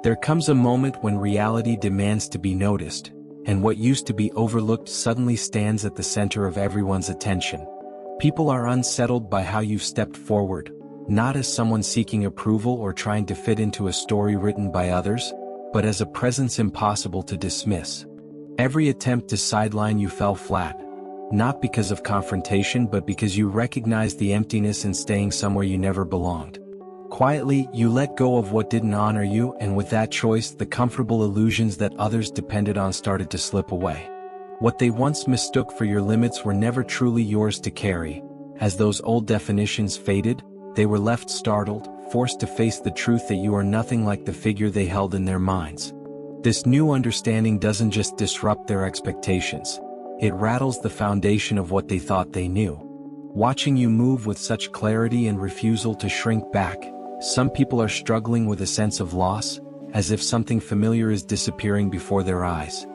There comes a moment when reality demands to be noticed, and what used to be overlooked suddenly stands at the center of everyone's attention. People are unsettled by how you've stepped forward, not as someone seeking approval or trying to fit into a story written by others, but as a presence impossible to dismiss. Every attempt to sideline you fell flat, not because of confrontation but because you recognized the emptiness in staying somewhere you never belonged. Quietly, you let go of what didn't honor you, and with that choice, the comfortable illusions that others depended on started to slip away. What they once mistook for your limits were never truly yours to carry. As those old definitions faded, they were left startled, forced to face the truth that you are nothing like the figure they held in their minds. This new understanding doesn't just disrupt their expectations, it rattles the foundation of what they thought they knew. Watching you move with such clarity and refusal to shrink back, some people are struggling with a sense of loss, as if something familiar is disappearing before their eyes.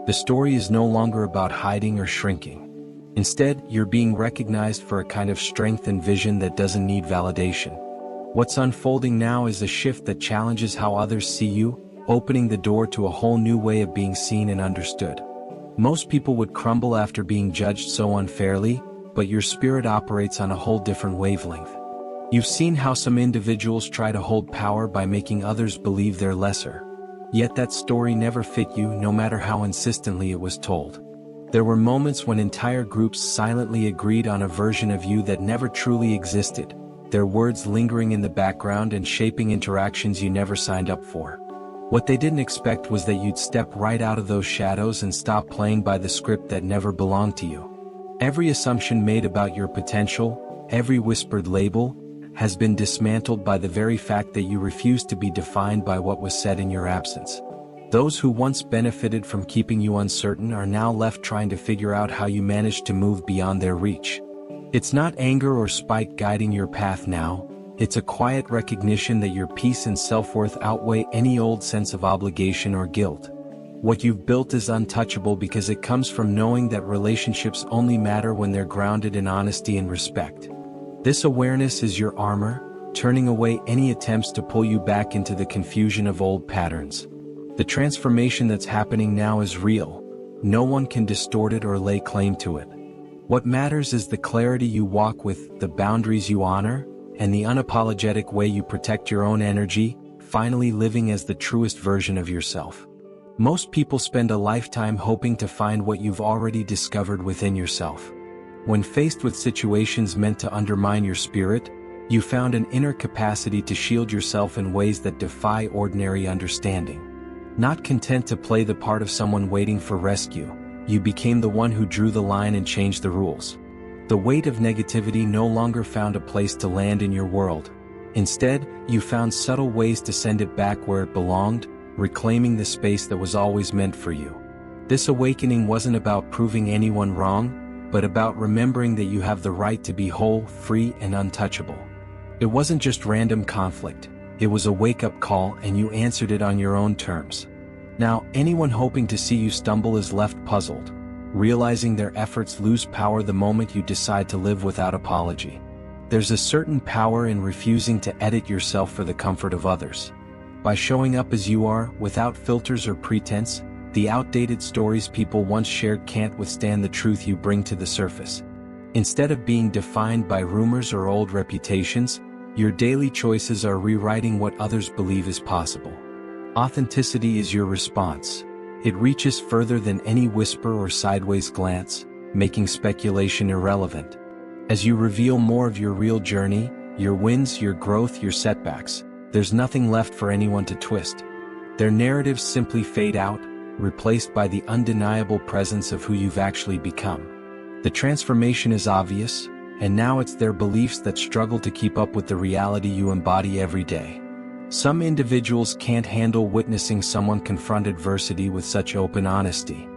The story is no longer about hiding or shrinking. Instead, you're being recognized for a kind of strength and vision that doesn't need validation. What's unfolding now is a shift that challenges how others see you, opening the door to a whole new way of being seen and understood. Most people would crumble after being judged so unfairly, but your spirit operates on a whole different wavelength. You've seen how some individuals try to hold power by making others believe they're lesser. Yet that story never fit you, no matter how insistently it was told. There were moments when entire groups silently agreed on a version of you that never truly existed, their words lingering in the background and shaping interactions you never signed up for. What they didn't expect was that you'd step right out of those shadows and stop playing by the script that never belonged to you. Every assumption made about your potential, every whispered label, has been dismantled by the very fact that you refuse to be defined by what was said in your absence. Those who once benefited from keeping you uncertain are now left trying to figure out how you managed to move beyond their reach. It's not anger or spite guiding your path now, it's a quiet recognition that your peace and self-worth outweigh any old sense of obligation or guilt. What you've built is untouchable because it comes from knowing that relationships only matter when they're grounded in honesty and respect. This awareness is your armor, turning away any attempts to pull you back into the confusion of old patterns. The transformation that's happening now is real. No one can distort it or lay claim to it. What matters is the clarity you walk with, the boundaries you honor, and the unapologetic way you protect your own energy, finally living as the truest version of yourself. Most people spend a lifetime hoping to find what you've already discovered within yourself. When faced with situations meant to undermine your spirit, you found an inner capacity to shield yourself in ways that defy ordinary understanding. Not content to play the part of someone waiting for rescue, you became the one who drew the line and changed the rules. The weight of negativity no longer found a place to land in your world. Instead, you found subtle ways to send it back where it belonged, reclaiming the space that was always meant for you. This awakening wasn't about proving anyone wrong, but about remembering that you have the right to be whole, free, and untouchable. It wasn't just random conflict, it was a wake-up call, and you answered it on your own terms. Now, anyone hoping to see you stumble is left puzzled, realizing their efforts lose power the moment you decide to live without apology. There's a certain power in refusing to edit yourself for the comfort of others. By showing up as you are, without filters or pretense, the outdated stories people once shared can't withstand the truth you bring to the surface. Instead of being defined by rumors or old reputations, your daily choices are rewriting what others believe is possible. Authenticity is your response. It reaches further than any whisper or sideways glance, making speculation irrelevant. As you reveal more of your real journey, your wins, your growth, your setbacks, there's nothing left for anyone to twist. Their narratives simply fade out, replaced by the undeniable presence of who you've actually become. The transformation is obvious, and now it's their beliefs that struggle to keep up with the reality you embody every day. Some individuals can't handle witnessing someone confront adversity with such open honesty.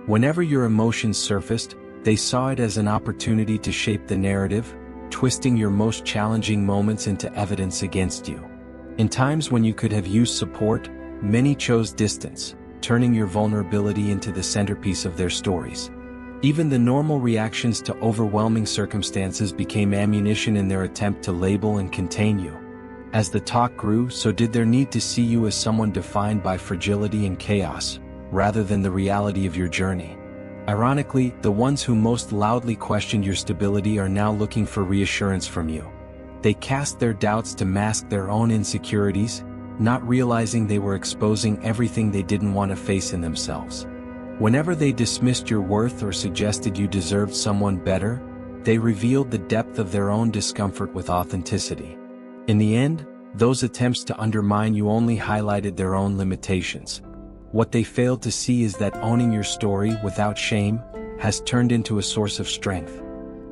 Whenever your emotions surfaced, they saw it as an opportunity to shape the narrative, twisting your most challenging moments into evidence against you. In times when you could have used support, many chose distance, turning your vulnerability into the centerpiece of their stories. Even the normal reactions to overwhelming circumstances became ammunition in their attempt to label and contain you. As the talk grew, so did their need to see you as someone defined by fragility and chaos, rather than the reality of your journey. Ironically, the ones who most loudly questioned your stability are now looking for reassurance from you. They cast their doubts to mask their own insecurities, not realizing they were exposing everything they didn't want to face in themselves. Whenever they dismissed your worth or suggested you deserved someone better, they revealed the depth of their own discomfort with authenticity. In the end, those attempts to undermine you only highlighted their own limitations. What they failed to see is that owning your story without shame has turned into a source of strength.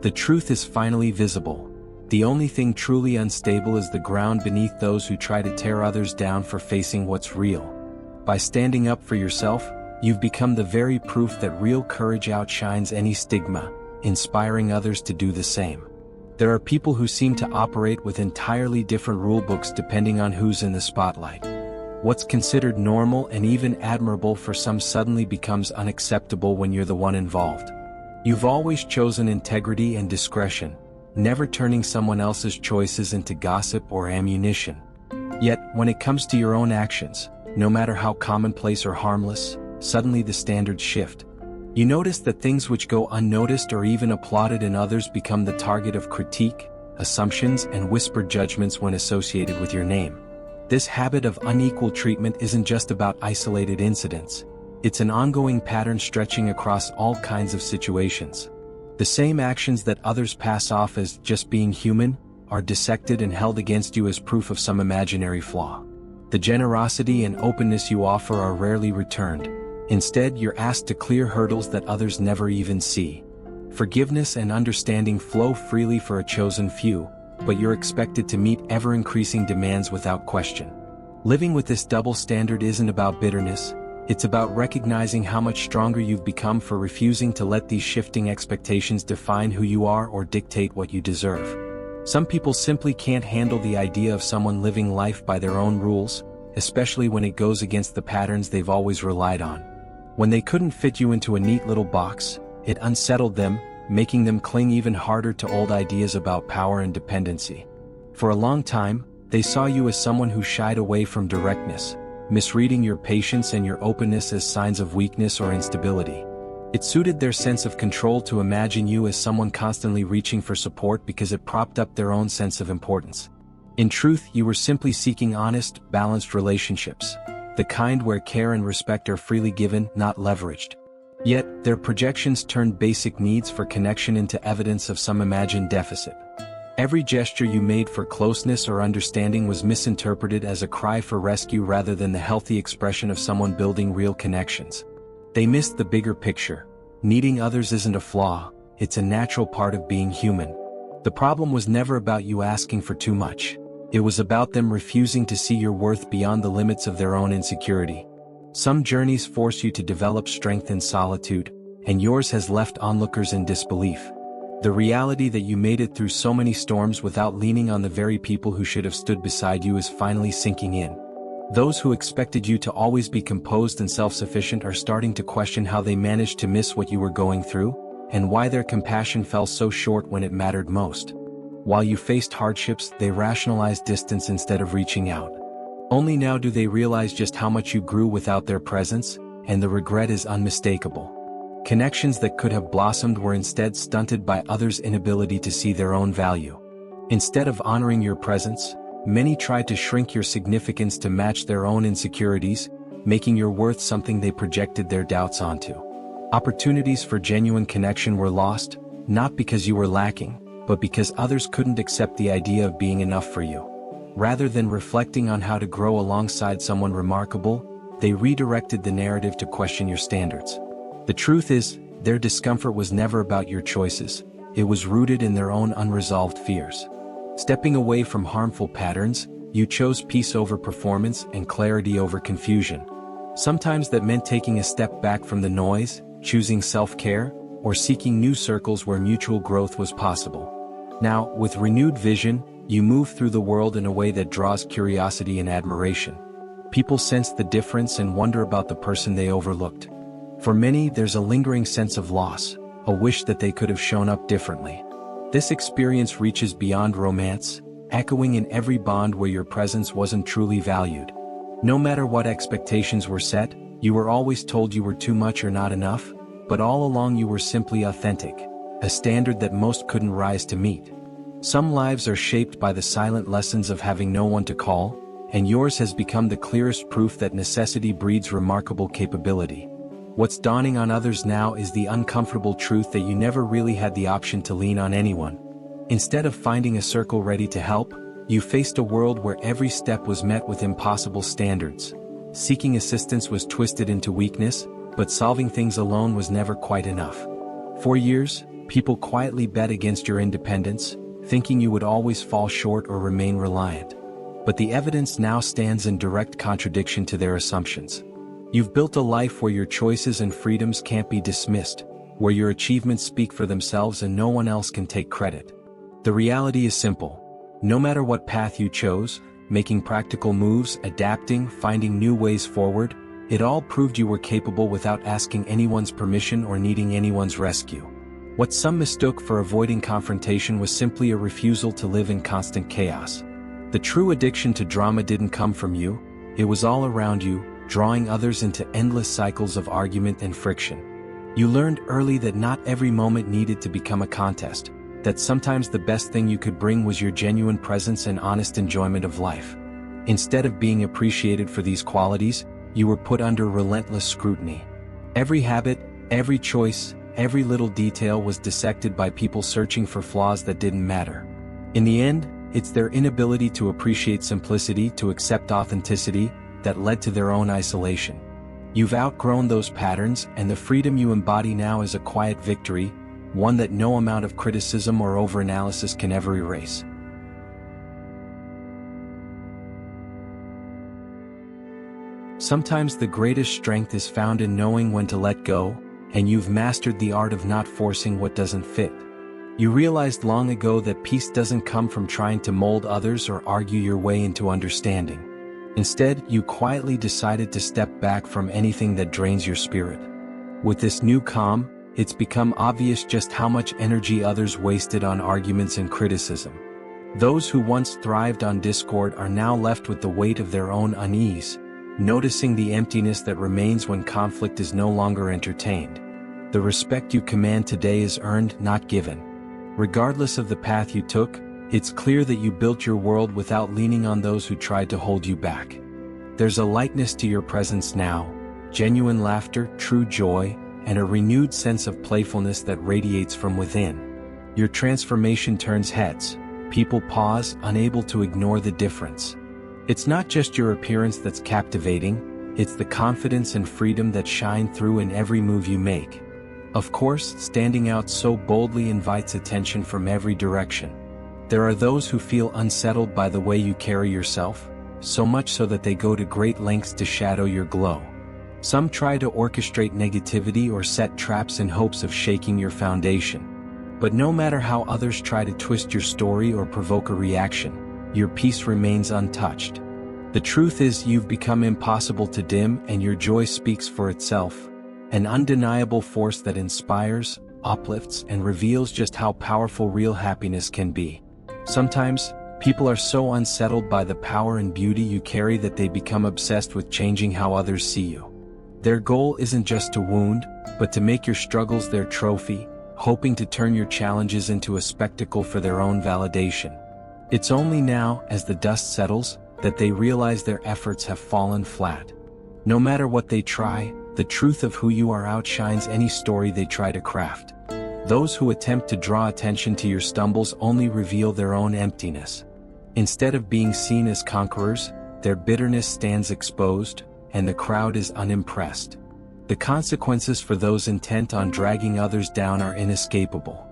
The truth is finally visible. The only thing truly unstable is the ground beneath those who try to tear others down for facing what's real. By standing up for yourself, you've become the very proof that real courage outshines any stigma, inspiring others to do the same. There are people who seem to operate with entirely different rulebooks depending on who's in the spotlight. What's considered normal and even admirable for some suddenly becomes unacceptable when you're the one involved. You've always chosen integrity and discretion, never turning someone else's choices into gossip or ammunition. Yet, when it comes to your own actions, no matter how commonplace or harmless, suddenly the standards shift. You notice that things which go unnoticed or even applauded in others become the target of critique, assumptions, and whispered judgments when associated with your name. This habit of unequal treatment isn't just about isolated incidents. It's an ongoing pattern stretching across all kinds of situations. The same actions that others pass off as just being human are dissected and held against you as proof of some imaginary flaw. The generosity and openness you offer are rarely returned. Instead, you're asked to clear hurdles that others never even see. Forgiveness and understanding flow freely for a chosen few, but you're expected to meet ever-increasing demands without question. Living with this double standard isn't about bitterness, it's about recognizing how much stronger you've become for refusing to let these shifting expectations define who you are or dictate what you deserve. Some people simply can't handle the idea of someone living life by their own rules, especially when it goes against the patterns they've always relied on. When they couldn't fit you into a neat little box, it unsettled them, making them cling even harder to old ideas about power and dependency. For a long time, they saw you as someone who shied away from directness, misreading your patience and your openness as signs of weakness or instability. It suited their sense of control to imagine you as someone constantly reaching for support because it propped up their own sense of importance. In truth, you were simply seeking honest, balanced relationships, the kind where care and respect are freely given, not leveraged. Yet, their projections turned basic needs for connection into evidence of some imagined deficit. Every gesture you made for closeness or understanding was misinterpreted as a cry for rescue rather than the healthy expression of someone building real connections. They missed the bigger picture. Needing others isn't a flaw, it's a natural part of being human. The problem was never about you asking for too much. It was about them refusing to see your worth beyond the limits of their own insecurity. Some journeys force you to develop strength in solitude, and yours has left onlookers in disbelief. The reality that you made it through so many storms without leaning on the very people who should have stood beside you is finally sinking in. Those who expected you to always be composed and self-sufficient are starting to question how they managed to miss what you were going through, and why their compassion fell so short when it mattered most. While you faced hardships, they rationalized distance instead of reaching out. Only now do they realize just how much you grew without their presence, and the regret is unmistakable. Connections that could have blossomed were instead stunted by others' inability to see their own value. Instead of honoring your presence, many tried to shrink your significance to match their own insecurities, making your worth something they projected their doubts onto. Opportunities for genuine connection were lost, not because you were lacking, but because others couldn't accept the idea of being enough for you. Rather than reflecting on how to grow alongside someone remarkable, they redirected the narrative to question your standards. The truth is, their discomfort was never about your choices, it was rooted in their own unresolved fears. Stepping away from harmful patterns, you chose peace over performance and clarity over confusion. Sometimes that meant taking a step back from the noise, choosing self-care, or seeking new circles where mutual growth was possible. Now, with renewed vision, you move through the world in a way that draws curiosity and admiration. People sense the difference and wonder about the person they overlooked. For many, there's a lingering sense of loss, a wish that they could have shown up differently. This experience reaches beyond romance, echoing in every bond where your presence wasn't truly valued. No matter what expectations were set, you were always told you were too much or not enough, but all along you were simply authentic, a standard that most couldn't rise to meet. Some lives are shaped by the silent lessons of having no one to call, and yours has become the clearest proof that necessity breeds remarkable capability. What's dawning on others now is the uncomfortable truth that you never really had the option to lean on anyone. Instead of finding a circle ready to help, you faced a world where every step was met with impossible standards. Seeking assistance was twisted into weakness, but solving things alone was never quite enough. For years, people quietly bet against your independence, thinking you would always fall short or remain reliant. But the evidence now stands in direct contradiction to their assumptions. You've built a life where your choices and freedoms can't be dismissed, where your achievements speak for themselves and no one else can take credit. The reality is simple. No matter what path you chose, making practical moves, adapting, finding new ways forward, it all proved you were capable without asking anyone's permission or needing anyone's rescue. What some mistook for avoiding confrontation was simply a refusal to live in constant chaos. The true addiction to drama didn't come from you, it was all around you, drawing others into endless cycles of argument and friction. You learned early that not every moment needed to become a contest, that sometimes the best thing you could bring was your genuine presence and honest enjoyment of life. Instead of being appreciated for these qualities, you were put under relentless scrutiny. Every habit, every choice, every little detail was dissected by people searching for flaws that didn't matter. In the end, it's their inability to appreciate simplicity, to accept authenticity, that led to their own isolation. You've outgrown those patterns, and the freedom you embody now is a quiet victory, one that no amount of criticism or overanalysis can ever erase. Sometimes the greatest strength is found in knowing when to let go, and you've mastered the art of not forcing what doesn't fit. You realized long ago that peace doesn't come from trying to mold others or argue your way into understanding. Instead, you quietly decided to step back from anything that drains your spirit. With this new calm, it's become obvious just how much energy others wasted on arguments and criticism. Those who once thrived on discord are now left with the weight of their own unease, noticing the emptiness that remains when conflict is no longer entertained. The respect you command today is earned, not given. Regardless of the path you took, it's clear that you built your world without leaning on those who tried to hold you back. There's a lightness to your presence now, genuine laughter, true joy, and a renewed sense of playfulness that radiates from within. Your transformation turns heads. People pause, unable to ignore the difference. It's not just your appearance that's captivating, it's the confidence and freedom that shine through in every move you make. Of course, standing out so boldly invites attention from every direction. There are those who feel unsettled by the way you carry yourself, so much so that they go to great lengths to shadow your glow. Some try to orchestrate negativity or set traps in hopes of shaking your foundation. But no matter how others try to twist your story or provoke a reaction, your peace remains untouched. The truth is, you've become impossible to dim, and your joy speaks for itself, an undeniable force that inspires, uplifts, and reveals just how powerful real happiness can be. Sometimes, people are so unsettled by the power and beauty you carry that they become obsessed with changing how others see you. Their goal isn't just to wound, but to make your struggles their trophy, hoping to turn your challenges into a spectacle for their own validation. It's only now, as the dust settles, that they realize their efforts have fallen flat. No matter what they try, the truth of who you are outshines any story they try to craft. Those who attempt to draw attention to your stumbles only reveal their own emptiness. Instead of being seen as conquerors, their bitterness stands exposed, and the crowd is unimpressed. The consequences for those intent on dragging others down are inescapable.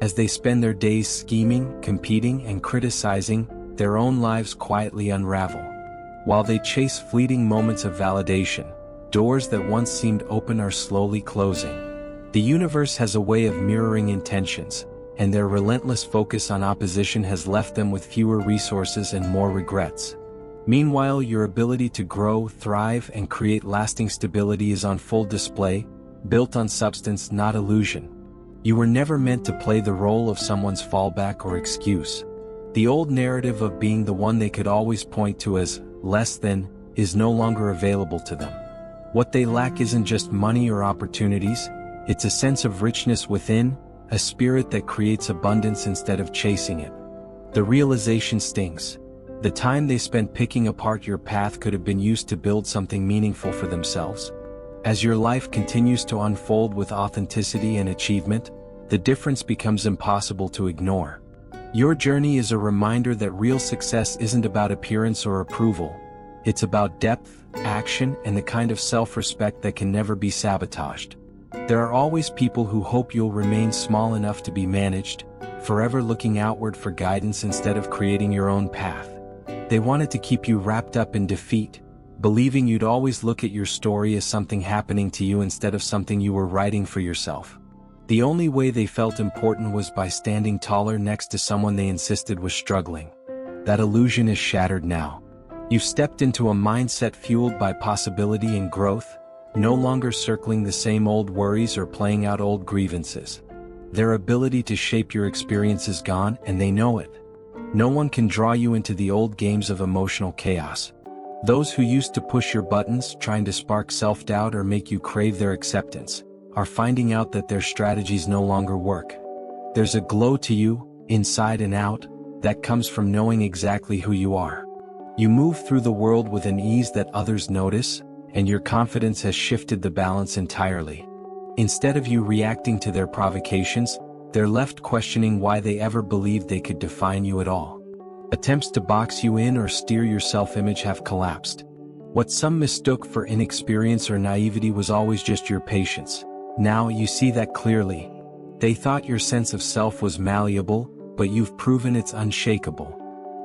As they spend their days scheming, competing, and criticizing, their own lives quietly unravel. While they chase fleeting moments of validation, doors that once seemed open are slowly closing. The universe has a way of mirroring intentions, and their relentless focus on opposition has left them with fewer resources and more regrets. Meanwhile, your ability to grow, thrive, and create lasting stability is on full display, built on substance, not illusion. You were never meant to play the role of someone's fallback or excuse. The old narrative of being the one they could always point to as less than is no longer available to them. What they lack isn't just money or opportunities, it's a sense of richness within, a spirit that creates abundance instead of chasing it. The realization stings. The time they spent picking apart your path could have been used to build something meaningful for themselves. As your life continues to unfold with authenticity and achievement, the difference becomes impossible to ignore. Your journey is a reminder that real success isn't about appearance or approval. It's about depth, action, and the kind of self-respect that can never be sabotaged. There are always people who hope you'll remain small enough to be managed, forever looking outward for guidance instead of creating your own path. They wanted to keep you wrapped up in defeat, believing you'd always look at your story as something happening to you instead of something you were writing for yourself. The only way they felt important was by standing taller next to someone they insisted was struggling. That illusion is shattered now. You've stepped into a mindset fueled by possibility and growth, no longer circling the same old worries or playing out old grievances. Their ability to shape your experience is gone, and they know it. No one can draw you into the old games of emotional chaos. Those who used to push your buttons, trying to spark self-doubt or make you crave their acceptance, are finding out that their strategies no longer work. There's a glow to you, inside and out, that comes from knowing exactly who you are. You move through the world with an ease that others notice, and your confidence has shifted the balance entirely. Instead of you reacting to their provocations, they're left questioning why they ever believed they could define you at all. Attempts to box you in or steer your self-image have collapsed. What some mistook for inexperience or naivety was always just your patience. Now you see that clearly. They thought your sense of self was malleable, but you've proven it's unshakable.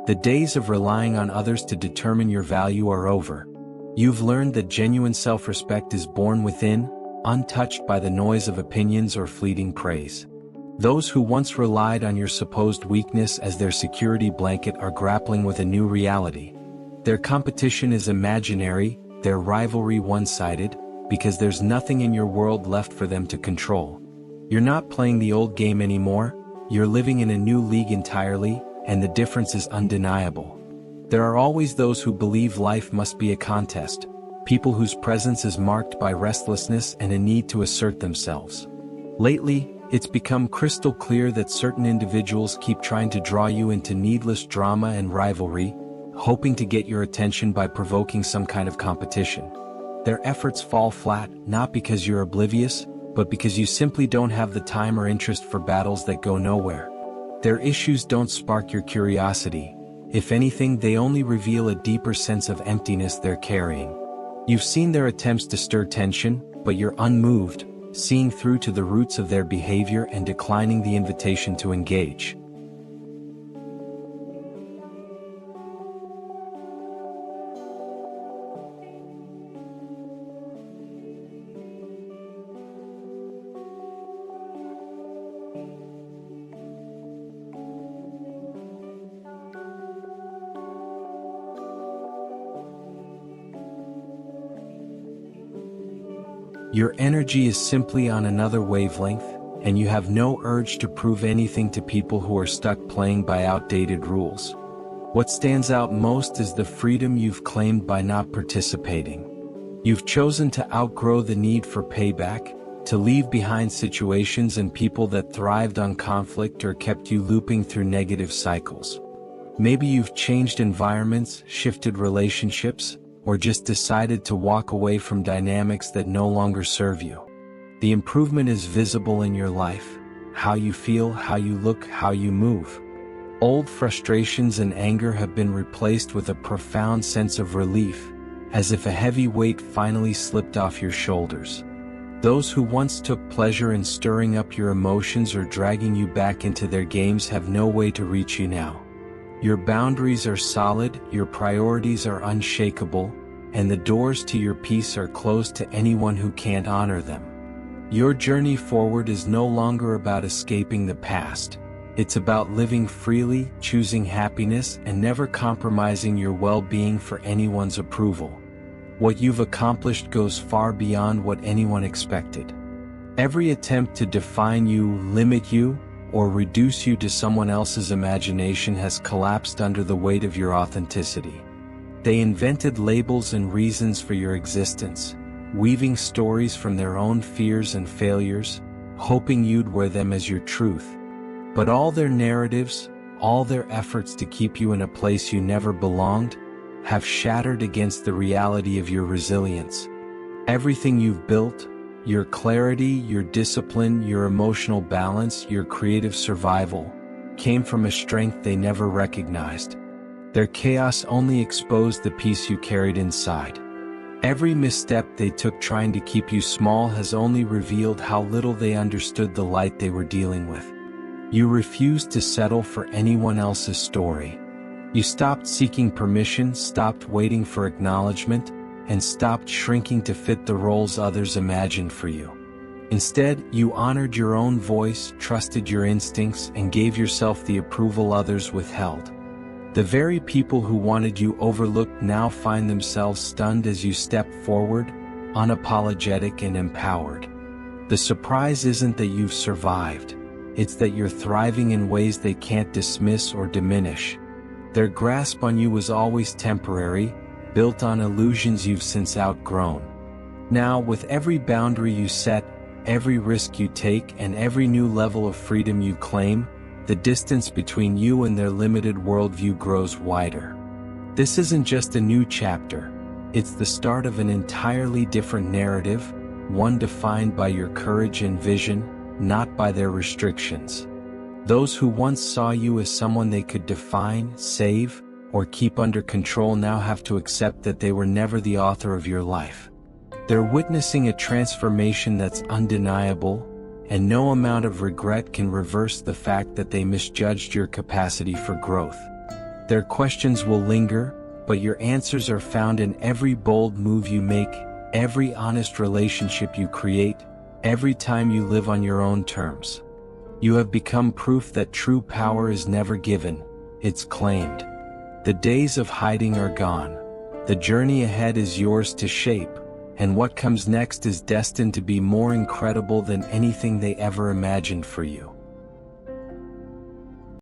The days of relying on others to determine your value are over. You've learned that genuine self-respect is born within, untouched by the noise of opinions or fleeting praise. Those who once relied on your supposed weakness as their security blanket are grappling with a new reality. Their competition is imaginary, their rivalry one-sided, because there's nothing in your world left for them to control. You're not playing the old game anymore, you're living in a new league entirely, and the difference is undeniable. There are always those who believe life must be a contest, people whose presence is marked by restlessness and a need to assert themselves. Lately, it's become crystal clear that certain individuals keep trying to draw you into needless drama and rivalry, hoping to get your attention by provoking some kind of competition. Their efforts fall flat, not because you're oblivious, but because you simply don't have the time or interest for battles that go nowhere. Their issues don't spark your curiosity. If anything, they only reveal a deeper sense of emptiness they're carrying. You've seen their attempts to stir tension, but you're unmoved, seeing through to the roots of their behavior and declining the invitation to engage. Your energy is simply on another wavelength, and you have no urge to prove anything to people who are stuck playing by outdated rules. What stands out most is the freedom you've claimed by not participating. You've chosen to outgrow the need for payback, to leave behind situations and people that thrived on conflict or kept you looping through negative cycles. Maybe you've changed environments, shifted relationships, or just decided to walk away from dynamics that no longer serve you. The improvement is visible in your life, how you feel, how you look, how you move. Old frustrations and anger have been replaced with a profound sense of relief, as if a heavy weight finally slipped off your shoulders. Those who once took pleasure in stirring up your emotions or dragging you back into their games have no way to reach you now. Your boundaries are solid, your priorities are unshakable, and the doors to your peace are closed to anyone who can't honor them. Your journey forward is no longer about escaping the past. It's about living freely, choosing happiness, and never compromising your well-being for anyone's approval. What you've accomplished goes far beyond what anyone expected. Every attempt to define you, limit you, or reduce you to someone else's imagination has collapsed under the weight of your authenticity. They invented labels and reasons for your existence, weaving stories from their own fears and failures, hoping you'd wear them as your truth. But all their narratives, all their efforts to keep you in a place you never belonged, have shattered against the reality of your resilience. Everything you've built, your clarity, your discipline, your emotional balance, your creative survival, came from a strength they never recognized. Their chaos only exposed the peace you carried inside. Every misstep they took trying to keep you small has only revealed how little they understood the light they were dealing with. You refused to settle for anyone else's story. You stopped seeking permission, stopped waiting for acknowledgement, and stopped shrinking to fit the roles others imagined for you. Instead, you honored your own voice, trusted your instincts, and gave yourself the approval others withheld. The very people who wanted you overlooked now find themselves stunned as you step forward, unapologetic and empowered. The surprise isn't that you've survived, it's that you're thriving in ways they can't dismiss or diminish. Their grasp on you was always temporary, built on illusions you've since outgrown. Now, with every boundary you set, every risk you take, and every new level of freedom you claim, the distance between you and their limited worldview grows wider. This isn't just a new chapter, it's the start of an entirely different narrative, one defined by your courage and vision, not by their restrictions. Those who once saw you as someone they could define, save, or keep under control now have to accept that they were never the author of your life. They're witnessing a transformation that's undeniable, and no amount of regret can reverse the fact that they misjudged your capacity for growth. Their questions will linger, but your answers are found in every bold move you make, every honest relationship you create, every time you live on your own terms. You have become proof that true power is never given, it's claimed. The days of hiding are gone. The journey ahead is yours to shape, and what comes next is destined to be more incredible than anything they ever imagined for you.